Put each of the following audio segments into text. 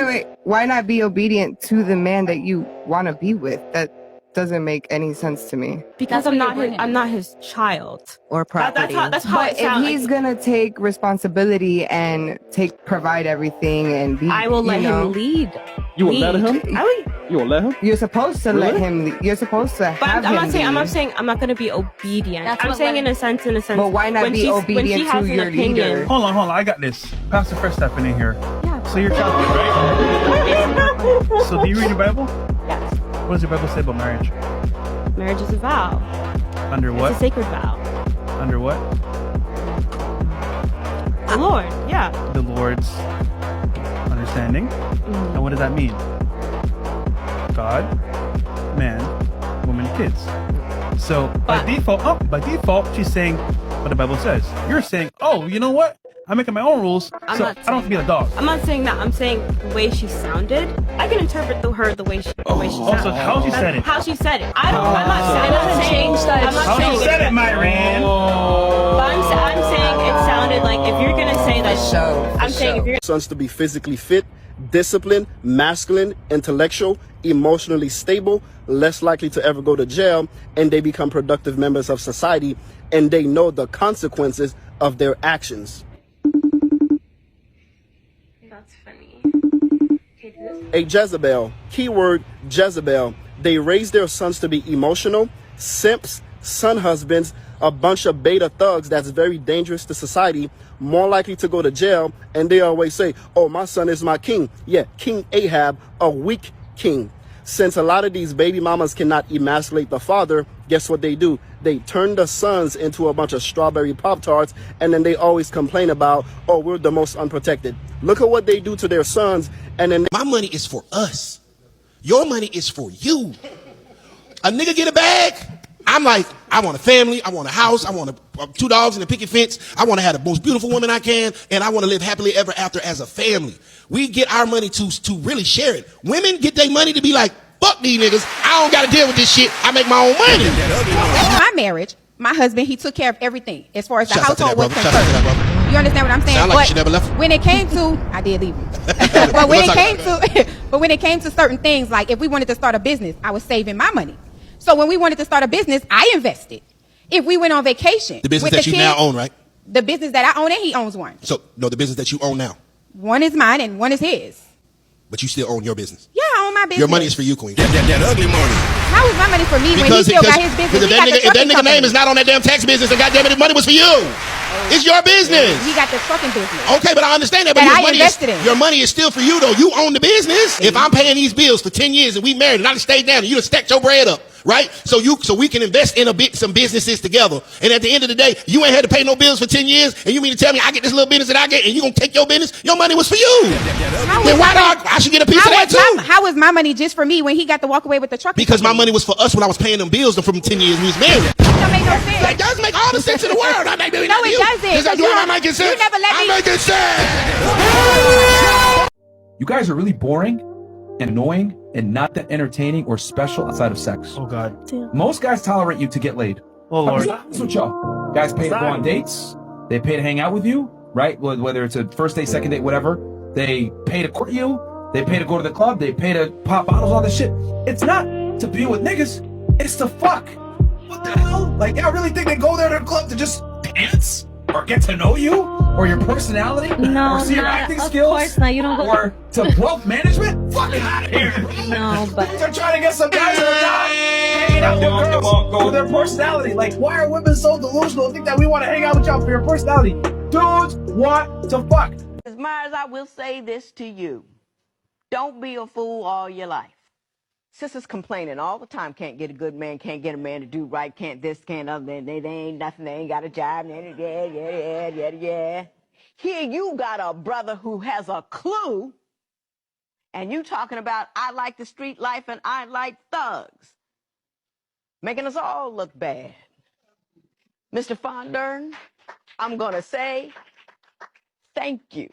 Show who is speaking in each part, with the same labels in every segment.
Speaker 1: wait. Why not be obedient to the man that you want to be with? That doesn't make any sense to me.
Speaker 2: Because I'm not his child
Speaker 1: Or property.
Speaker 2: That's how
Speaker 1: but
Speaker 2: it sounds.
Speaker 1: If he's gonna take responsibility and provide everything and be,
Speaker 2: I will let him lead.
Speaker 3: You will let him? You will let him?
Speaker 1: You're supposed to let him lead. You're supposed to have him lead.
Speaker 2: I'm not saying I'm not going to be obedient. I'm saying in a sense.
Speaker 1: But why not be obedient to your leader?
Speaker 3: Hold on. I got this. Pastor Fresh stepping in here. Yeah. So you're Catholic, right? So do you read your Bible?
Speaker 2: Yes.
Speaker 3: What does your Bible say about marriage?
Speaker 2: Marriage is a vow.
Speaker 3: Under what?
Speaker 2: It's a sacred vow.
Speaker 3: Under what?
Speaker 2: The Lord, yeah.
Speaker 3: The Lord's understanding. And what does that mean? God, man, woman, kids. So by default, she's saying what the Bible says. You're saying, oh, you know what? I'm making my own rules, I don't have to be a dog.
Speaker 2: I'm not saying that. I'm saying the way she sounded. I can interpret the way she sounded.
Speaker 3: Also, how she said it.
Speaker 2: How she said it. I'm not saying
Speaker 3: How she said it, Myran.
Speaker 2: But I'm saying it sounded like if you're gonna say that. I'm saying if you're
Speaker 4: sons to be physically fit, disciplined, masculine, intellectual, emotionally stable, less likely to ever go to jail, and they become productive members of society, and they know the consequences of their actions.
Speaker 2: That's funny.
Speaker 4: A Jezebel, keyword Jezebel. They raise their sons to be emotional, simps, son husbands, a bunch of beta thugs that's very dangerous to society, more likely to go to jail, and they always say, oh, my son is my king. Yeah, King Ahab, a weak king. Since a lot of these baby mamas cannot emasculate the father, guess what they do? They turn the sons into a bunch of strawberry Pop-Tarts, and then they always complain about, oh, we're the most unprotected. Look at what they do to their sons, and then
Speaker 5: my money is for us. Your money is for you. A nigga get a bag, I'm like, I want a family, I want a house, I want 2 dogs and a picket fence, I want to have the most beautiful woman I can, and I want to live happily ever after as a family. We get our money to really share it. Women get their money to be like, fuck these niggas, I don't got to deal with this shit, I make my own money.
Speaker 6: My marriage, my husband, he took care of everything as far as the household was concerned. You understand what I'm saying?
Speaker 5: Sound like she never left.
Speaker 6: When it came to, I did leave him. but when it came to certain things, like if we wanted to start a business, I was saving my money. So when we wanted to start a business, I invested. If we went on vacation,
Speaker 5: the business that you now own, right?
Speaker 6: The business that I own, and he owns one.
Speaker 5: So no, the business that you own now.
Speaker 6: One is mine and one is his.
Speaker 5: But you still own your business.
Speaker 6: Yeah, I own my business.
Speaker 5: Your money is for you, Queen. That ugly money.
Speaker 6: How is my money for me when he still got his business?
Speaker 5: If that nigga name is not on that damn tax business, then goddamn it, the money was for you. It's your business.
Speaker 6: He got the trucking business.
Speaker 5: Okay, but I understand that. But your money is still for you, though. You own the business. If I'm paying these bills for 10 years and we married and I stayed down and you done stacked your bread up, right? So we can invest in some businesses together. And at the end of the day, you ain't had to pay no bills for 10 years. And you mean to tell me I get this little business that I get and you gonna take your business? Your money was for you. Then why not? I should get a piece of that too.
Speaker 6: How is my money just for me when he got to walk away with the truck?
Speaker 5: Because my money was for us when I was paying them bills from 10 years we was married.
Speaker 6: That don't make no sense.
Speaker 5: That does make all the sense in the world.
Speaker 6: No, it doesn't.
Speaker 5: Do I make sense?
Speaker 6: You never let me.
Speaker 5: I'm making sense.
Speaker 7: You guys are really boring and annoying and not that entertaining or special outside of sex.
Speaker 3: Oh, God.
Speaker 7: Most guys tolerate you to get laid.
Speaker 3: Oh, Lord.
Speaker 7: That's what y'all. Guys pay to go on dates. They pay to hang out with you, right? Whether it's a first date, second date, whatever. They pay to court you. They pay to go to the club. They pay to pop bottles, all this shit. It's not to be with niggas. It's to fuck. What the hell? Like, y'all really think they go there to the club to just dance? Or get to know you? Or your personality?
Speaker 8: No,
Speaker 7: or see your acting skills?
Speaker 8: Of course not. You don't go.
Speaker 7: Or to wealth management? Fucking out of here.
Speaker 8: No, but
Speaker 7: they're trying to get some guys that are not hanging out with girls for their personality. Like, why are women so delusional and think that we want to hang out with y'all for your personality? Dudes want to fuck.
Speaker 9: As Myers, I will say this to you. Don't be a fool all your life. Sisters complaining all the time, can't get a good man, can't get a man to do right, can't this, can't other, they ain't nothing, they ain't got a job, yeah. Here you got a brother who has a clue, and you talking about, I like the street life and I like thugs. Making us all look bad. Mr. Fondern, I'm gonna say thank you.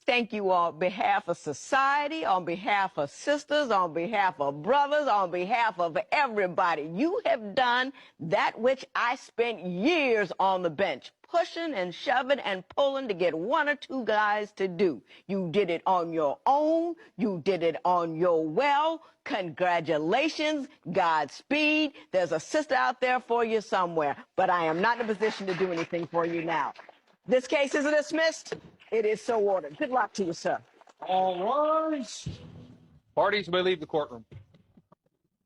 Speaker 9: Thank you on behalf of society, on behalf of sisters, on behalf of brothers, on behalf of everybody. You have done that which I spent years on the bench pushing and shoving and pulling to get one or two guys to do. You did it on your own. You did it on your well. Congratulations. Godspeed. There's a sister out there for you somewhere, but I am not in a position to do anything for you now. This case is dismissed. It is so ordered. Good luck to you, sir.
Speaker 8: All right. Parties may leave the courtroom.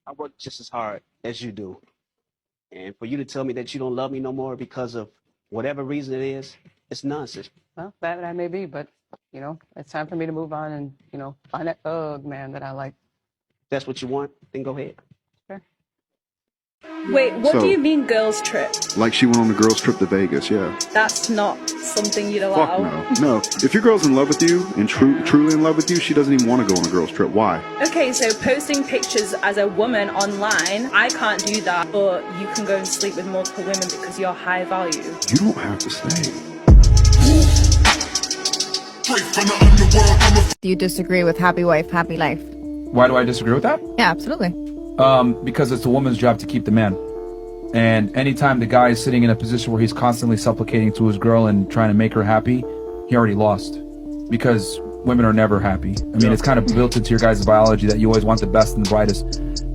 Speaker 10: I work just as hard as you do. And for you to tell me that you don't love me no more because of whatever reason it is, it's nonsense.
Speaker 11: Well, that may be, but, you know, it's time for me to move on and, you know, find that man that I like.
Speaker 10: If that's what you want, then go ahead.
Speaker 11: Sure.
Speaker 2: Wait, what do you mean girls trip?
Speaker 12: Like she went on a girls trip to Vegas, yeah.
Speaker 2: That's not something you'd allow.
Speaker 12: Fuck no. No. If your girl's in love with you and truly in love with you, she doesn't even want to go on a girls trip. Why?
Speaker 2: Okay, so posting pictures as a woman online, I can't do that, but you can go and sleep with multiple women because you're high value.
Speaker 12: You don't have to stay.
Speaker 13: Do you disagree with happy wife, happy life?
Speaker 7: Why do I disagree with that?
Speaker 13: Yeah, absolutely.
Speaker 7: Because it's the woman's job to keep the man. And anytime the guy is sitting in a position where he's constantly supplicating to his girl and trying to make her happy, he already lost. Because women are never happy. I mean, it's kind of built into your guys' biology that you always want the best and the brightest,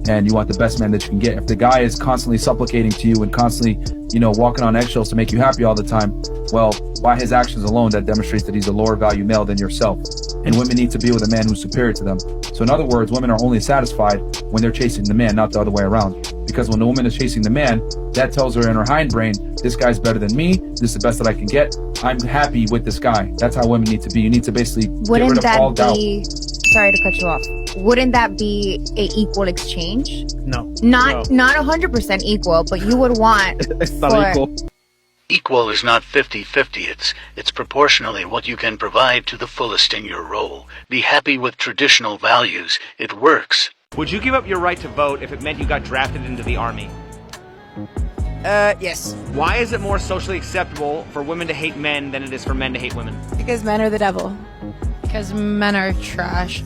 Speaker 7: and you want the best man that you can get. If the guy is constantly supplicating to you and constantly, you know, walking on eggshells to make you happy all the time, well, by his actions alone, that demonstrates that he's a lower value male than yourself. And women need to be with a man who's superior to them. So in other words, women are only satisfied when they're chasing the man, not the other way around. Because when the woman is chasing the man, that tells her in her hindbrain, this guy's better than me, this is the best that I can get, I'm happy with this guy. That's how women need to be. You need to basically get rid of all doubt.
Speaker 13: Sorry to cut you off. Wouldn't that be a equal exchange?
Speaker 3: No.
Speaker 13: Not 100% equal, but you would want
Speaker 3: It's not equal.
Speaker 14: Equal is not 50-50. It's proportionally what you can provide to the fullest in your role. Be happy with traditional values. It works.
Speaker 15: Would you give up your right to vote if it meant you got drafted into the army?
Speaker 16: Yes.
Speaker 15: Why is it more socially acceptable for women to hate men than it is for men to hate women?
Speaker 16: Because men are the devil. Because men are trash.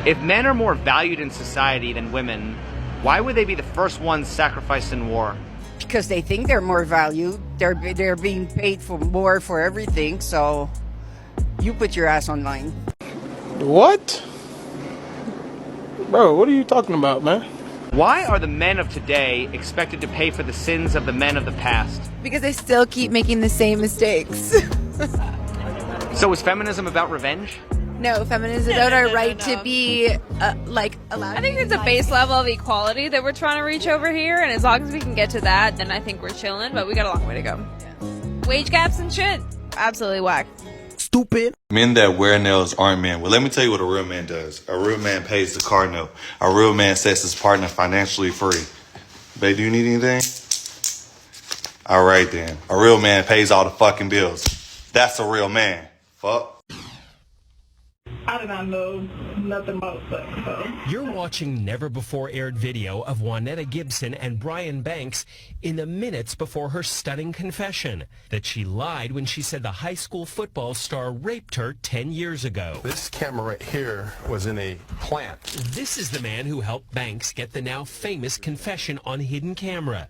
Speaker 15: If men are more valued in society than women, why would they be the first ones sacrificed in war?
Speaker 16: Because they think they're more valued. They're being paid for more for everything, so you put your ass online.
Speaker 8: What? Bro, what are you talking about, man?
Speaker 15: Why are the men of today expected to pay for the sins of the men of the past?
Speaker 16: Because they still keep making the same mistakes.
Speaker 15: So is feminism about revenge?
Speaker 16: No, feminism is about our right to be, allowed.
Speaker 17: I think it's a base level of equality that we're trying to reach over here, and as long as we can get to that, then I think we're chilling, but we got a long way to go. Yeah. Wage gaps and shit. Absolutely whack.
Speaker 5: Stupid.
Speaker 18: Men that wear nails aren't men. Well, let me tell you what a real man does. A real man pays the car note. A real man sets his partner financially free. Babe, do you need anything? All right, then. A real man pays all the fucking bills. That's a real man. Fuck.
Speaker 19: I did not know nothing about sex, so.
Speaker 20: You're watching never-before-aired video of Juanetta Gibson and Brian Banks in the minutes before her stunning confession that she lied when she said the high school football star raped her 10 years ago.
Speaker 21: This camera right here was in a plant.
Speaker 20: This is the man who helped Banks get the now famous confession on hidden camera.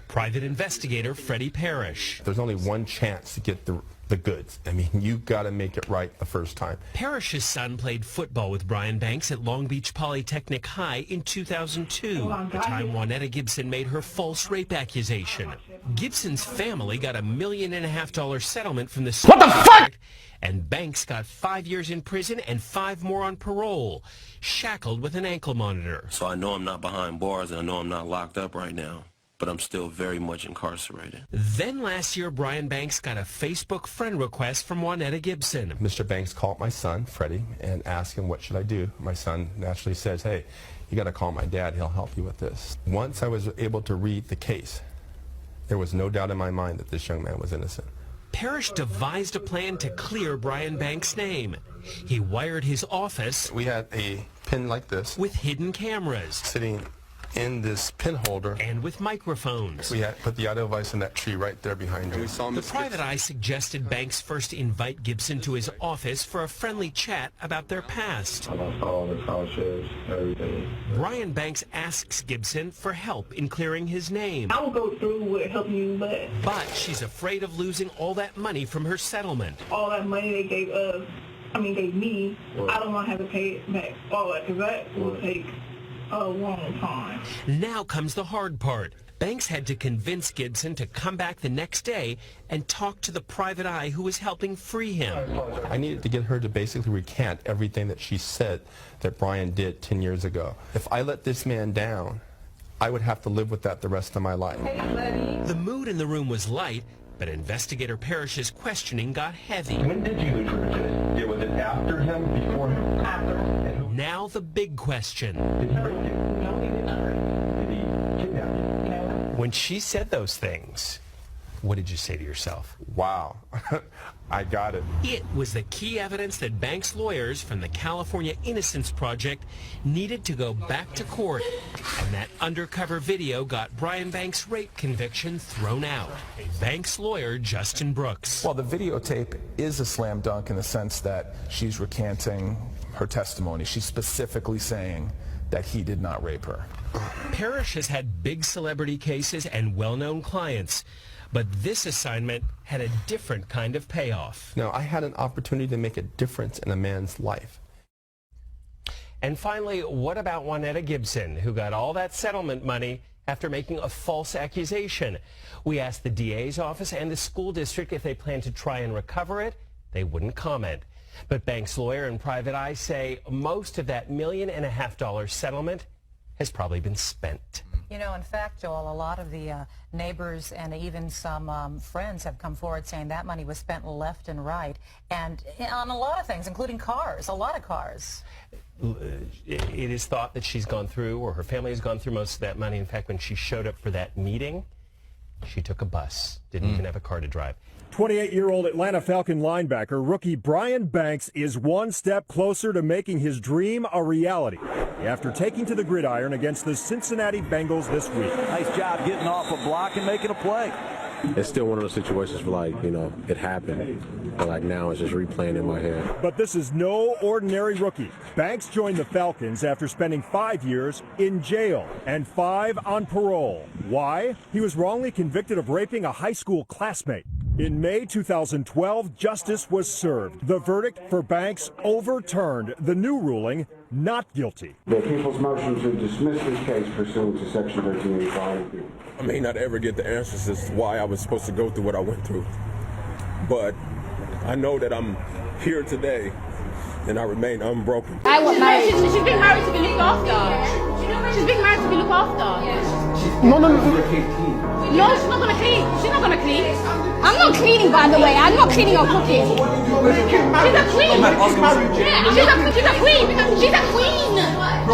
Speaker 20: Private investigator Freddie Parrish.
Speaker 21: There's only one chance to get the goods. I mean, you got to make it right the first time.
Speaker 20: Parrish's son played football with Brian Banks at Long Beach Polytechnic High in 2002, the time Juanetta Gibson made her false rape accusation. Gibson's family got $1.5 million settlement from the
Speaker 5: What the fuck?
Speaker 20: And Banks got 5 years in prison and 5 more on parole, shackled with an ankle monitor.
Speaker 22: So I know I'm not behind bars and I know I'm not locked up right now, but I'm still very much incarcerated.
Speaker 20: Then last year, Brian Banks got a Facebook friend request from Juanetta Gibson.
Speaker 21: Mr. Banks called my son, Freddie, and asked him, what should I do? My son naturally says, hey, you got to call my dad. He'll help you with this. Once I was able to read the case, there was no doubt in my mind that this young man was innocent.
Speaker 20: Parrish devised a plan to clear Brian Banks' name. He wired his office.
Speaker 21: We had a pin like this
Speaker 20: with hidden cameras.
Speaker 21: Sitting in this pin holder.
Speaker 20: And with microphones.
Speaker 21: We had put the audio device in that tree right there behind you.
Speaker 20: The private eye suggested Banks first invite Gibson to his office for a friendly chat about their past.
Speaker 21: About all the scholarships, everything.
Speaker 20: Brian Banks asks Gibson for help in clearing his name.
Speaker 19: I will go through with helping you,
Speaker 20: But she's afraid of losing all that money from her settlement.
Speaker 19: all that money they gave us, gave me, I don't want to have to pay it back, all that, because that will take a long time.
Speaker 20: Now comes the hard part. Banks had to convince Gibson to come back the next day and talk to the private eye who was helping free him.
Speaker 21: I needed to get her to basically recant everything that she said that Brian did 10 years ago. If I let this man down, I would have to live with that the rest of my life.
Speaker 20: The mood in the room was light, but investigator Parrish's questioning got heavy.
Speaker 21: When did you lose your virginity? Was it after him, before him? After.
Speaker 20: Now the big question.
Speaker 21: Did he rape you? No, he didn't. Did he kidnap you? No.
Speaker 20: When she said those things, what did you say to yourself?
Speaker 21: Wow, I got it.
Speaker 20: It was the key evidence that Banks' lawyers from the California Innocence Project needed to go back to court. And that undercover video got Brian Banks' rape conviction thrown out. Banks' lawyer, Justin Brooks.
Speaker 1: Well, the videotape is a slam dunk in the sense that she's recanting her testimony. She's specifically saying that he did not rape her.
Speaker 20: Parrish has had big celebrity cases and well-known clients. But this assignment had a different kind of payoff.
Speaker 21: Now, I had an opportunity to make a difference in a man's life.
Speaker 20: And finally, what about Juanetta Gibson, who got all that settlement money after making a false accusation? We asked the DA's office and the school district if they plan to try and recover it. They wouldn't comment. But Banks' lawyer and private eye say most of that $1.5 million settlement has probably been spent.
Speaker 4: You know, in fact, Joel, a lot of the neighbors and even some friends have come forward saying that money was spent left and right, and on a lot of things, including cars, a lot of cars.
Speaker 20: It is thought that she's gone through, or her family has gone through most of that money. In fact, when she showed up for that meeting, she took a bus, didn't even have a car to drive.
Speaker 23: 28-year-old Atlanta Falcon linebacker rookie Brian Banks is one step closer to making his dream a reality after taking to the gridiron against the Cincinnati Bengals this week.
Speaker 24: Nice job getting off a block and making a play.
Speaker 25: It's still one of those situations where, it happened, but now it's just replaying in my head.
Speaker 23: But this is no ordinary rookie. Banks joined the Falcons after spending 5 years in jail and 5 on parole. Why? He was wrongly convicted of raping a high school classmate. In May 2012, justice was served. The verdict for Banks overturned. The new ruling, not guilty.
Speaker 25: The people's motion to dismiss this case pursuant to Section 1385.
Speaker 26: I may not ever get the answers as to why I was supposed to go through what I went through, but I know that I'm here today, and I remain unbroken.
Speaker 27: I want marriage. She's been married to be looked after. She's been married to be looked after.
Speaker 25: No.
Speaker 27: No, she's not gonna clean. She's not gonna clean. I'm not cleaning, by the way. I'm not cleaning or cooking. She's a queen. Yeah, she's a queen. She's a queen.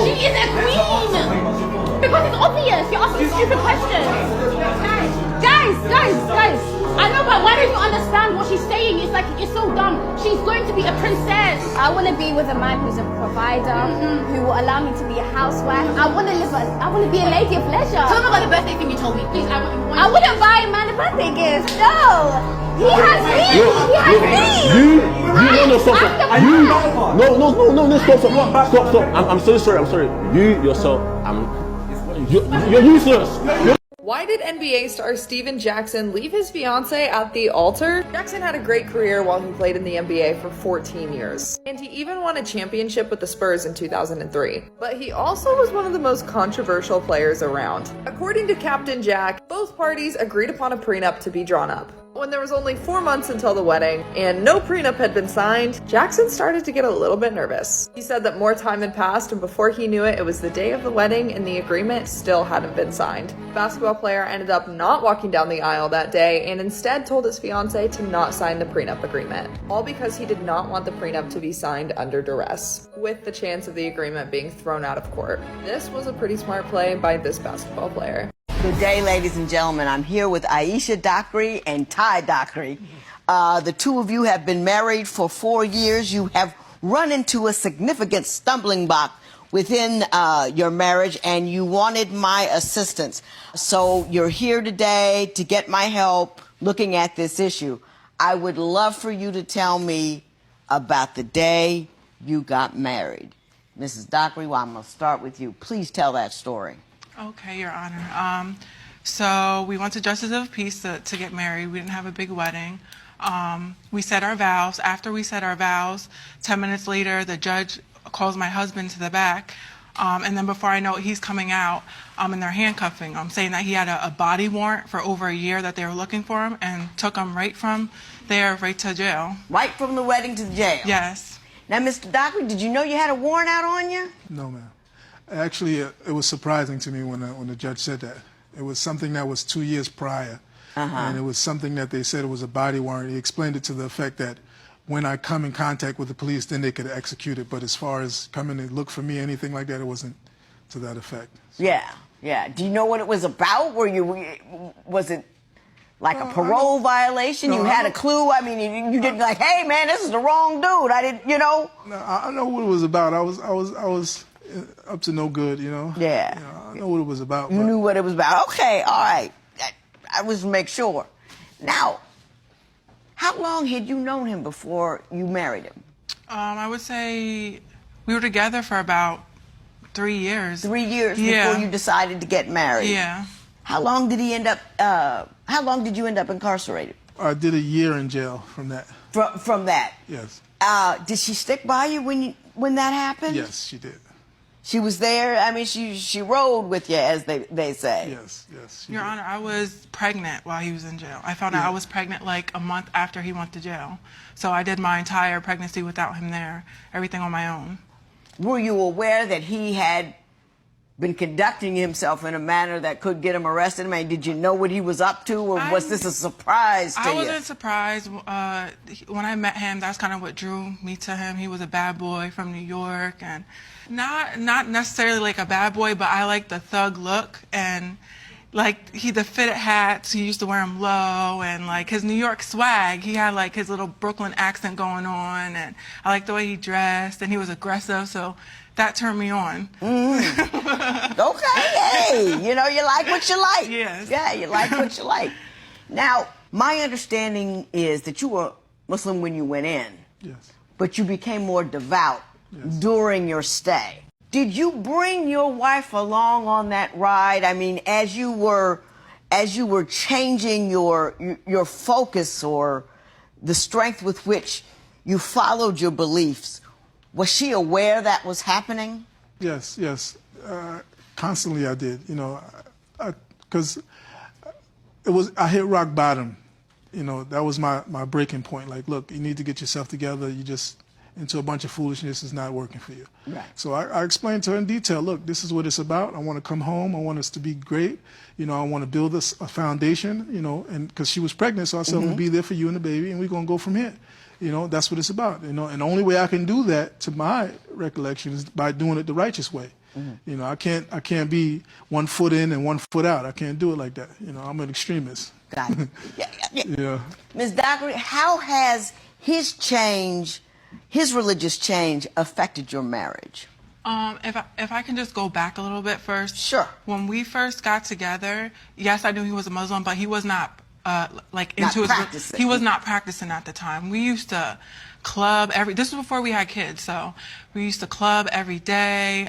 Speaker 27: She is a queen. Because it's obvious. You're asking stupid questions. Guys. I know, but why don't you understand what she's saying? It's so dumb. She's going to be a princess.
Speaker 28: I want to be with a man who's a provider, who will allow me to be a housewife. I want to be a lady of leisure.
Speaker 27: Tell me about the birthday thing you told me, please.
Speaker 28: I wouldn't buy a man a birthday gift. No. He has me.
Speaker 25: Stop. I'm so sorry. You yourself, you're useless.
Speaker 29: Why did NBA star Steven Jackson leave his fiancée at the altar? Jackson had a great career while he played in the NBA for 14 years. And he even won a championship with the Spurs in 2003. But he also was one of the most controversial players around. According to Captain Jack, both parties agreed upon a prenup to be drawn up. When there was only 4 months until the wedding and no prenup had been signed, Jackson started to get a little bit nervous. He said that more time had passed, and before he knew it, it was the day of the wedding and the agreement still hadn't been signed. The basketball player ended up not walking down the aisle that day and instead told his fiancée to not sign the prenup agreement, all because he did not want the prenup to be signed under duress, with the chance of the agreement being thrown out of court. This was a pretty smart play by this basketball player.
Speaker 9: Good day, ladies and gentlemen. I'm here with Aisha Dockery and Ty Dockery. The two of you have been married for 4 years. You have run into a significant stumbling block
Speaker 2: within your marriage, and you wanted my assistance. So you're here today to get my help looking at this issue. I would love for you to tell me about the day you got married. Mrs. Dockery, well, I'm going to start with you. Please tell that story.
Speaker 3: Okay, Your Honor. So we went to Justice of Peace to get married. We didn't have a big wedding. We said our vows. After we said our vows, 10 minutes later, the judge calls my husband to the back. And then before I know it, he's coming out and they're handcuffing him, saying that he had a body warrant for over a year that they were looking for him, and took him right from there right to jail.
Speaker 2: Right from the wedding to the jail?
Speaker 3: Yes.
Speaker 2: Now, Mr. Dockery, did you know you had a warrant out on you?
Speaker 6: No, ma'am. Actually, it was surprising to me when the judge said that. It was something that was 2 years prior, and it was something that they said it was a body warrant. He explained it to the effect that when I come in contact with the police, then they could execute it. But as far as coming to look for me, anything like that, it wasn't to that effect.
Speaker 2: Yeah, yeah. Do you know what it was about? Was it like a parole violation?
Speaker 6: No,
Speaker 2: you had a clue? I mean, you didn't like, hey, man, this is the wrong dude. I didn't, you know?
Speaker 6: No, I know what it was about. I was up to no good, you know?
Speaker 2: Yeah.
Speaker 6: You know, I know what it was about.
Speaker 2: You knew what it was about. Okay, all right. I was to make sure. Now, how long had you known him before you married him?
Speaker 3: I would say we were together for about 3 years.
Speaker 2: 3 years
Speaker 3: Yeah.
Speaker 2: before you decided to get married?
Speaker 3: Yeah.
Speaker 2: How long did he end up, how long did you end up incarcerated?
Speaker 6: I did a year in jail from that.
Speaker 2: From that?
Speaker 6: Yes.
Speaker 2: Did she stick by you when that happened?
Speaker 6: Yes, she did.
Speaker 2: She was there? I mean, she rode with you, as they say.
Speaker 6: Yes, yes.
Speaker 3: Your Honor, I was pregnant while he was in jail. I found out I was pregnant like a month after he went to jail. So I did my entire pregnancy without him there, everything on my own.
Speaker 2: Were you aware that he had been conducting himself in a manner that could get him arrested? I mean, did you know what he was up to, or was this a surprise to you?
Speaker 3: I wasn't surprised. When I met him, that's kind of what drew me to him. He was a bad boy from New York, and not necessarily like a bad boy, but I like the thug look, and like the fitted hats, he used to wear them low, and like his New York swag, he had like his little Brooklyn accent going on, and I liked the way he dressed, and he was aggressive, so that turned me on.
Speaker 2: Okay, hey, you know, you like what you like.
Speaker 3: Yes.
Speaker 2: Yeah, you like what you like. Now, my understanding is that you were Muslim when you went in.
Speaker 6: Yes.
Speaker 2: But you became more devout during your stay. Did you bring your wife along on that ride? I mean, as you were changing your focus, or the strength with which you followed your beliefs, was she aware that was happening?
Speaker 6: Yes, yes. Constantly I did, you know, because I hit rock bottom. You know, that was my breaking point. Like, look, you need to get yourself together. You just into a bunch of foolishness is not working for you.
Speaker 2: Right.
Speaker 6: So I explained to her in detail, look, this is what it's about. I want to come home. I want us to be great. You know, I want to build a foundation, you know, and because she was pregnant, so I said, I'm going to be there for you and the baby, and we're going to go from here. You know, that's what it's about. You know, and the only way I can do that, to my recollection, is by doing it the righteous way. You know, I can't be 1 foot in and 1 foot out. I can't do it like that. You know, I'm an extremist.
Speaker 2: Got it.
Speaker 6: Yeah.
Speaker 2: Ms. Dockery, how has his change, his religious change, affected your marriage?
Speaker 3: If I can just go back a little bit first.
Speaker 2: Sure.
Speaker 3: When we first got together, yes, I knew he was a Muslim, but he was not
Speaker 2: practicing.
Speaker 3: He was not practicing at the time. We used to club this was before we had kids, so we used to club every day,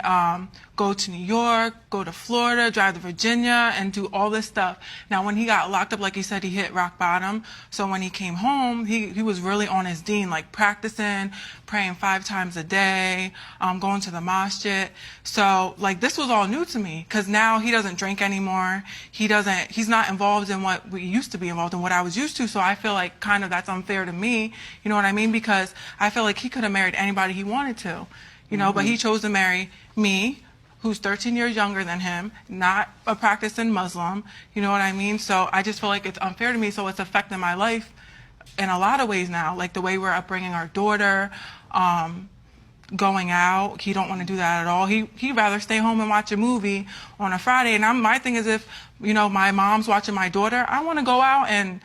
Speaker 3: go to New York, go to Florida, drive to Virginia, and do all this stuff. Now, when he got locked up, like he said, he hit rock bottom. So when he came home, he was really on his deen, like practicing, praying 5 times a day, going to the masjid. So like this was all new to me, because now he doesn't drink anymore. He's not involved in what we used to be involved in, what I was used to. So I feel like kind of that's unfair to me. You know what I mean? Because I feel like he could have married anybody he wanted to, you know, but he chose to marry me, who's 13 years younger than him, not a practicing Muslim, you know what I mean? So I just feel like it's unfair to me, so it's affecting my life in a lot of ways now, like the way we're upbringing our daughter, going out. He don't want to do that at all. He'd rather stay home and watch a movie on a Friday, and my thing is, if, you know, my mom's watching my daughter, I want to go out and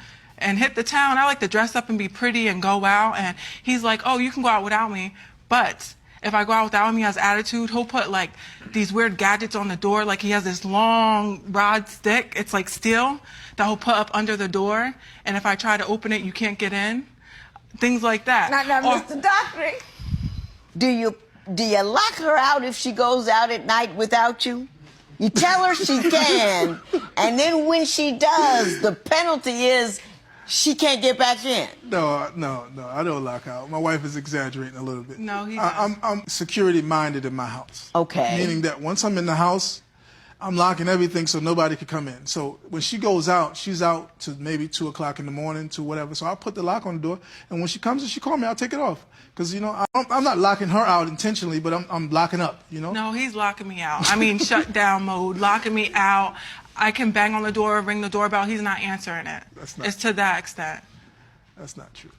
Speaker 3: hit the town. I like to dress up and be pretty and go out, and he's like, oh, you can go out without me, but If I go out without him, he has attitude. He'll put like these weird gadgets on the door. Like he has this long rod stick. It's like steel that he'll put up under the door. And if I try to open it, you can't get in. Things like that.
Speaker 2: Now, Mr. Dockery, do you lock her out if she goes out at night without you? You tell her she can, and then when she does, the penalty is she can't get back in.
Speaker 6: No, I don't lock out. My wife is exaggerating a little bit.
Speaker 3: No,
Speaker 6: I'm security-minded in my house.
Speaker 2: Okay.
Speaker 6: Meaning that once I'm in the house, I'm locking everything so nobody can come in. So when she goes out, she's out to maybe 2 o'clock in the morning to whatever. So I put the lock on the door, and when she comes and she calls me, I'll take it off. Because, you know, I'm not locking her out intentionally, but I'm locking up, you know?
Speaker 3: No, he's locking me out. I mean, shut down mode, locking me out. I can bang on the door, ring the doorbell. He's not answering it. It's to that extent.
Speaker 6: That's not true.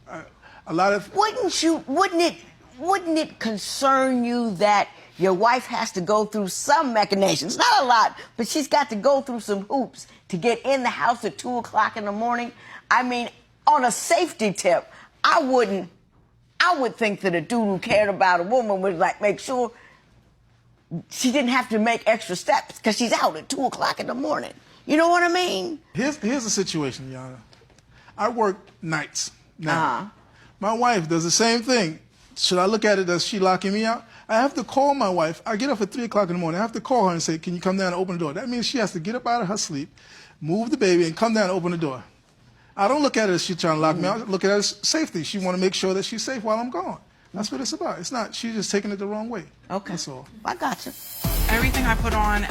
Speaker 6: A lot of...
Speaker 2: Wouldn't it concern you that your wife has to go through some machinations? Not a lot, but she's got to go through some hoops to get in the house at 2 o'clock in the morning. I mean, on a safety tip, I would think that a dude who cared about a woman would like make sure she didn't have to make extra steps because she's out at 2 o'clock in the morning. You know what I mean?
Speaker 6: Here's the situation, Yana. I work nights now. My wife does the same thing. Should I look at it as she locking me out? I have to call my wife. I get up at 3 o'clock in the morning. I have to call her and say, can you come down and open the door? That means she has to get up out of her sleep, move the baby, and come down and open the door. I don't look at it as she's trying to lock me out. I look at it as safety. She want to make sure that she's safe while I'm gone. That's what it's about. It's not, she's just taking it the wrong way.
Speaker 2: Okay.
Speaker 6: That's all.
Speaker 2: I got you.
Speaker 3: Everything I put on,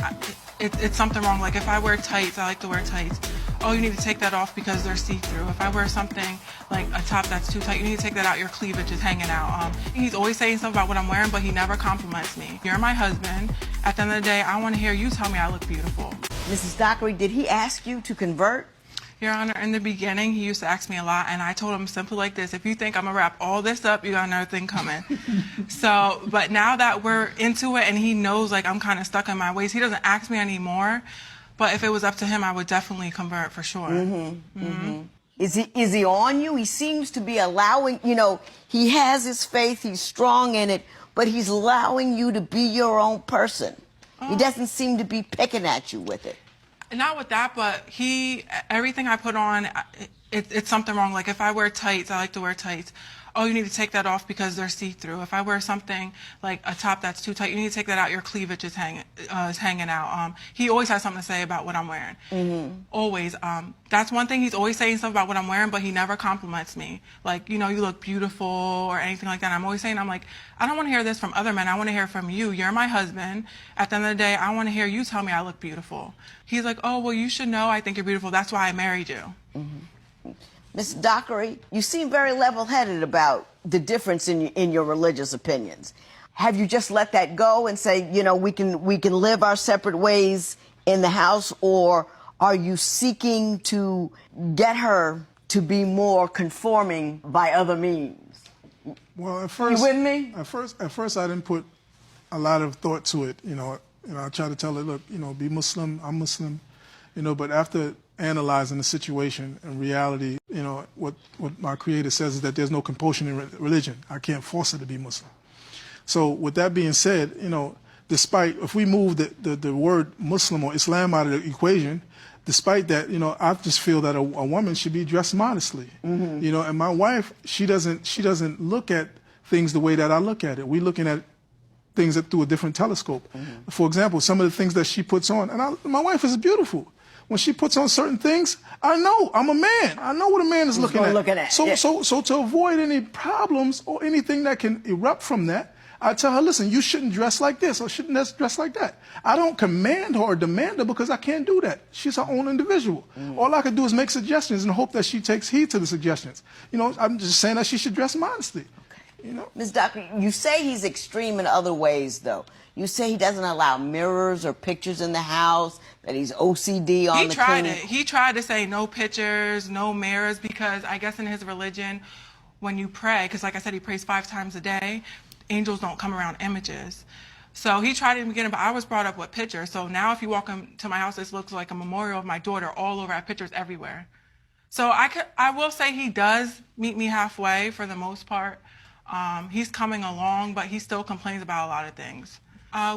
Speaker 3: it's something wrong. Like if I wear tights, I like to wear tights. Oh, you need to take that off because they're see-through. If I wear something like a top that's too tight, you need to take that out. Your cleavage is hanging out. He's always saying stuff about what I'm wearing, but he never compliments me. You're my husband. At the end of the day, I want to hear you tell me I look beautiful.
Speaker 2: Mrs. Dockery, did he ask you to convert?
Speaker 3: Your Honor, in the beginning, he used to ask me a lot, and I told him simply like this: if you think I'm gonna wrap all this up, you got another thing coming. So, but now that we're into it and he knows like I'm kind of stuck in my ways, he doesn't ask me anymore. But if it was up to him, I would definitely convert for sure.
Speaker 2: Is he on you? He seems to be allowing, you know, he has his faith, he's strong in it, but he's allowing you to be your own person. He doesn't seem to be picking at you with it.
Speaker 3: Not with that, but everything I put on, it's something wrong. Like if I wear tights, I like to wear tights. Oh, you need to take that off because they're see-through. If I wear something like a top that's too tight, you need to take that out. Your cleavage is hanging out. He always has something to say about what I'm wearing. Always. That's one thing. He's always saying stuff about what I'm wearing, but he never compliments me. Like, you know, you look beautiful or anything like that. And I'm always saying, I'm like, I don't want to hear this from other men. I want to hear from you. You're my husband. At the end of the day, I want to hear you tell me I look beautiful. He's like, oh, well, you should know I think you're beautiful. That's why I married you.
Speaker 2: Ms. Dockery, you seem very level-headed about the difference in your religious opinions. Have you just let that go and say, you know, we can live our separate ways in the house, or are you seeking to get her to be more conforming by other means?
Speaker 6: Well, at first,
Speaker 2: you with me?
Speaker 6: At first, I didn't put a lot of thought to it. You know, I tried to tell her, look, you know, be Muslim. I'm Muslim. You know, but after analyzing the situation and reality, you know, what my Creator says is that there's no compulsion in religion. I can't force her to be Muslim. So with that being said, you know, despite, if we move the word Muslim or Islam out of the equation, despite that, you know, I just feel that a woman should be dressed modestly. You know, and my wife, she doesn't look at things the way that I look at it. We're looking at things through a different telescope. For example, some of the things that she puts on, and my wife is beautiful. When she puts on certain things, I know I'm a man. I know what a man is looking at. So to avoid any problems or anything that can erupt from that, I tell her, listen, you shouldn't dress like this or shouldn't dress like that. I don't command her or demand her because I can't do that. She's her own individual. All I can do is make suggestions and hope that she takes heed to the suggestions. You know, I'm just saying that she should dress modestly. You know?
Speaker 2: Ms. Dockery, you say he's extreme in other ways, though. You say he doesn't allow mirrors or pictures in the house, that he's OCD on the cleaning.
Speaker 3: He tried to say no pictures, no mirrors, because I guess in his religion, when you pray, because like I said, he prays 5 times a day, angels don't come around images. So he tried it in the beginning, but I was brought up with pictures. So now if you walk into my house, this looks like a memorial of my daughter all over. I have pictures everywhere. So I will say he does meet me halfway for the most part. He's coming along, but he still complains about a lot of things.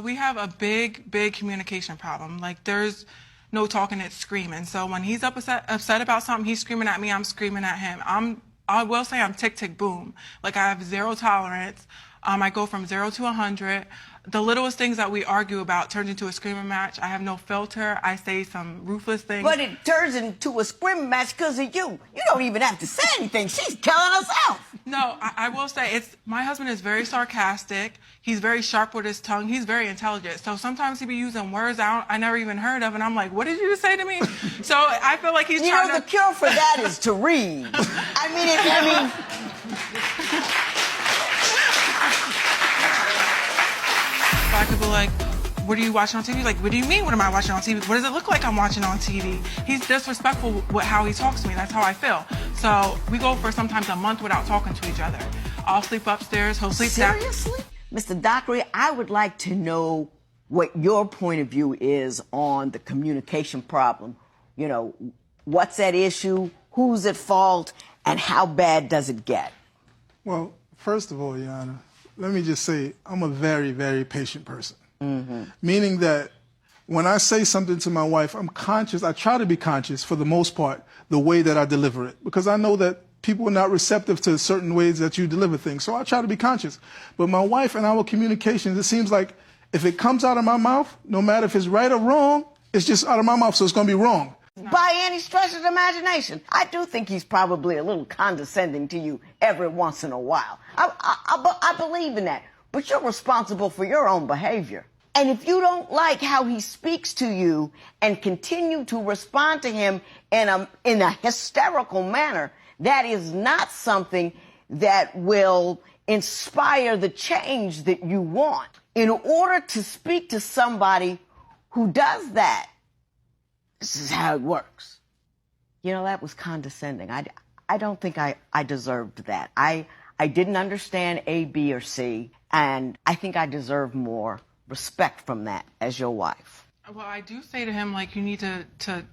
Speaker 3: We have a big communication problem. Like, there's no talking, it's screaming. So when he's upset about something, he's screaming at me, I'm screaming at him. I will say I'm tick, tick, boom. Like, I have zero tolerance. I go from 0 to 100. The littlest things that we argue about turns into a screaming match. I have no filter. I say some ruthless things.
Speaker 2: But it turns into a screaming match because of you. You don't even have to say anything. She's telling us out.
Speaker 3: No, I will say my husband is very sarcastic. He's very sharp with his tongue. He's very intelligent. So sometimes he be using words I never even heard of, and I'm like, what did you just say to me? So I feel like he's trying to...
Speaker 2: the cure for that is to read.
Speaker 3: I could be like, what are you watching on TV? Like, what do you mean, what am I watching on TV? What does it look like I'm watching on TV? He's disrespectful with how he talks to me. That's how I feel. So we go for sometimes a month without talking to each other. I'll sleep upstairs, he'll sleep down.
Speaker 2: Seriously? Mr. Dockery, I would like to know what your point of view is on the communication problem. You know, what's at issue, who's at fault, and how bad does it get?
Speaker 6: Well, first of all, Your Honor, let me just say I'm a very, very patient person. Meaning that when I say something to my wife, I'm conscious, I try to be conscious for the most part, the way that I deliver it. Because I know that people are not receptive to certain ways that you deliver things. So I try to be conscious. But my wife and our communications, it seems like if it comes out of my mouth, no matter if it's right or wrong, it's just out of my mouth, so it's going to be wrong.
Speaker 2: By any stretch of the imagination. I do think he's probably a little condescending to you every once in a while. I believe in that. But you're responsible for your own behavior. And if you don't like how he speaks to you and continue to respond to him in a hysterical manner, that is not something that will inspire the change that you want. In order to speak to somebody who does that, this is how it works. You know, that was condescending. I don't think I deserved that. I didn't understand A, B, or C, and I think I deserve more respect from that as your wife.
Speaker 3: Well, I do say to him, like, you need to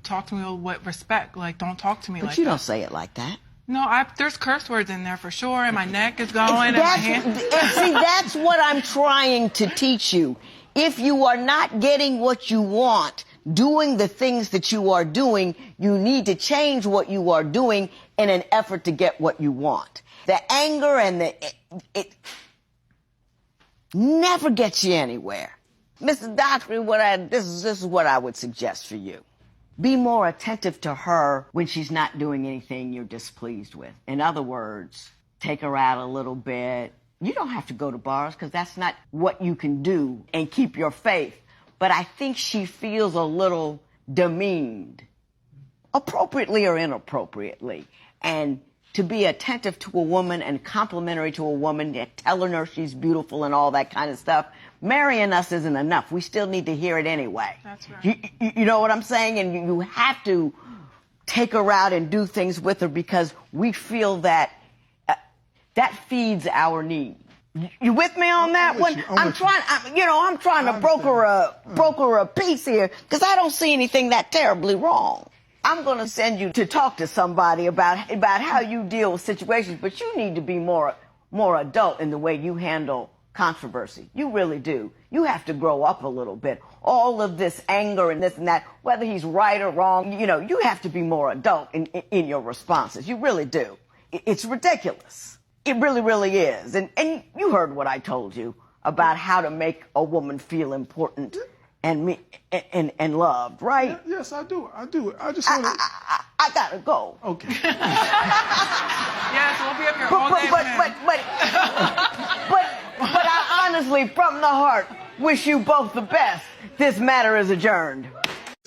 Speaker 3: talk to me with respect. Like, don't talk to me like that.
Speaker 2: But you don't say it like that.
Speaker 3: No, there's curse words in there for sure, and my neck is going, and my hand...
Speaker 2: See, that's what I'm trying to teach you. If you are not getting what you want, doing the things that you are doing, you need to change what you are doing in an effort to get what you want. The anger and it never gets you anywhere. Mr. Dockery, this is what I would suggest for you. Be more attentive to her when she's not doing anything you're displeased with. In other words, take her out a little bit. You don't have to go to bars because that's not what you can do and keep your faith. But I think she feels a little demeaned, appropriately or inappropriately. And to be attentive to a woman and complimentary to a woman, telling her she's beautiful and all that kind of stuff, marrying us isn't enough. We still need to hear it anyway.
Speaker 3: That's right.
Speaker 2: You know what I'm saying? And you have to take her out and do things with her because we feel that that feeds our need. You with me on that one? I'm trying to broker a peace here because I don't see anything that terribly wrong. I'm going to send you to talk to somebody about how you deal with situations, but you need to be more adult in the way you handle controversy. You really do. You have to grow up a little bit. All of this anger and this and that, whether he's right or wrong, you have to be more adult in your responses. You really do. It's ridiculous. It really, really is. And you heard what I told you about how to make a woman feel important and loved, right?
Speaker 6: Yes, I do. I just want to...
Speaker 2: I gotta go.
Speaker 6: Okay.
Speaker 3: Yes, we'll be up here all day.
Speaker 2: But I honestly, from the heart, wish you both the best. This matter is adjourned.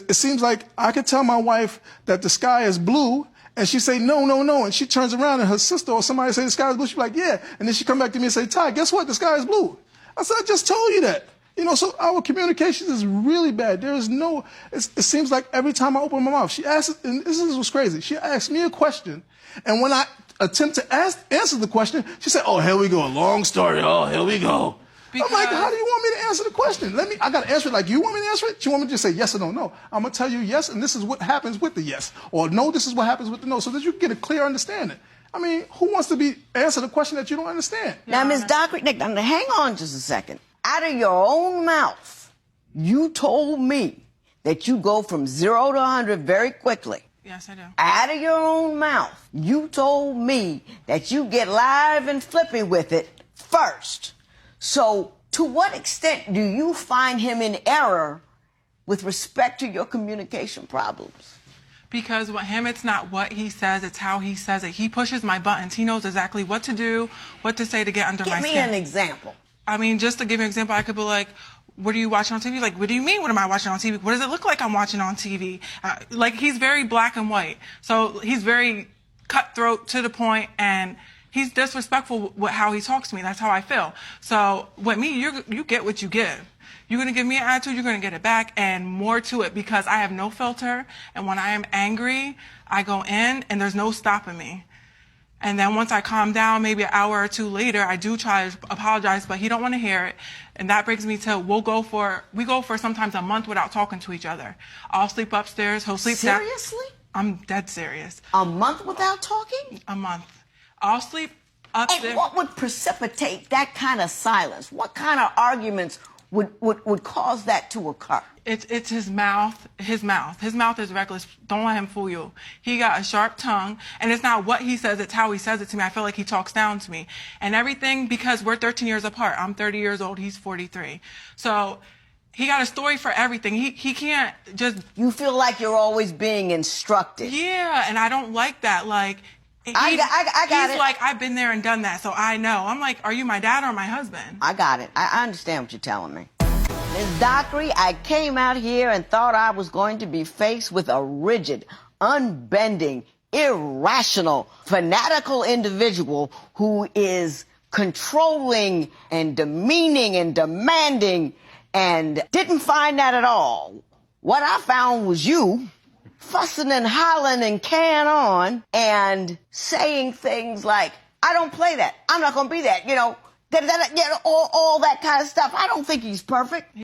Speaker 6: It seems like I could tell my wife that the sky is blue, and she say, no, no, no. And she turns around and her sister or somebody say the sky is blue. She's like, yeah. And then she come back to me and say, Ty, guess what? The sky is blue. I said, I just told you that. So our communications is really bad. There is no, it seems like every time I open my mouth, she asks, and this is what's crazy. She asks me a question, and when I attempt to answer the question, she said, oh, here we go, a long story. Oh, here we go. I'm like, how do you want me to answer the question? I got to answer it like you want me to answer it? You want me to just say yes or no? No. I'm going to tell you yes, and this is what happens with the yes. Or no, this is what happens with the no, so that you get a clear understanding. I mean, who wants to answer the question that you don't understand?
Speaker 2: Now, Ms. Dockery, now, hang on just a second. Out of your own mouth, you told me that you go from 0 to 100 very quickly.
Speaker 3: Yes, I do.
Speaker 2: Out of your own mouth, you told me that you get live and flippy with it first. So, to what extent do you find him in error with respect to your communication problems?
Speaker 3: Because with him, it's not what he says, it's how he says it. He pushes my buttons. He knows exactly what to do, what to say to get under my skin.
Speaker 2: Give me an example.
Speaker 3: I mean, just to give you an example, I could be like, what are you watching on TV? Like, what do you mean, what am I watching on TV? What does it look like I'm watching on TV? Like, he's very black and white. So he's very cutthroat, to the point, and he's disrespectful with how he talks to me. That's how I feel. So with me, you get what you give. You're going to give me an attitude, you're going to get it back, and more to it, because I have no filter, and when I am angry, I go in, and there's no stopping me. And then once I calm down, maybe an hour or two later, I do try to apologize, but he don't want to hear it. And that brings me to, we go for sometimes a month without talking to each other. I'll sleep upstairs, he'll sleep down.
Speaker 2: Seriously?
Speaker 3: I'm dead serious.
Speaker 2: A month without talking?
Speaker 3: A month. I'll sleep upstairs.
Speaker 2: And what would precipitate that kind of silence? What kind of arguments would cause that to occur?
Speaker 3: It's his mouth. His mouth is reckless. Don't let him fool you. He got a sharp tongue, and it's not what he says, it's how he says it to me. I feel like he talks down to me. And everything, because we're 13 years apart. I'm 30 years old, he's 43. So he got a story for everything. He can't just...
Speaker 2: You feel like you're always being instructed.
Speaker 3: Yeah, and I don't like that. Like,
Speaker 2: I got it.
Speaker 3: He's like, I've been there and done that, so I know. I'm like, are you my dad or my husband?
Speaker 2: I got it. I understand what you're telling me. Ms. Dockery, I came out here and thought I was going to be faced with a rigid, unbending, irrational, fanatical individual who is controlling and demeaning and demanding, and didn't find that at all. What I found was you fussing and hollering and carrying on and saying things like, I don't play that. I'm not going to be that, all that kind of stuff. I don't think he's perfect.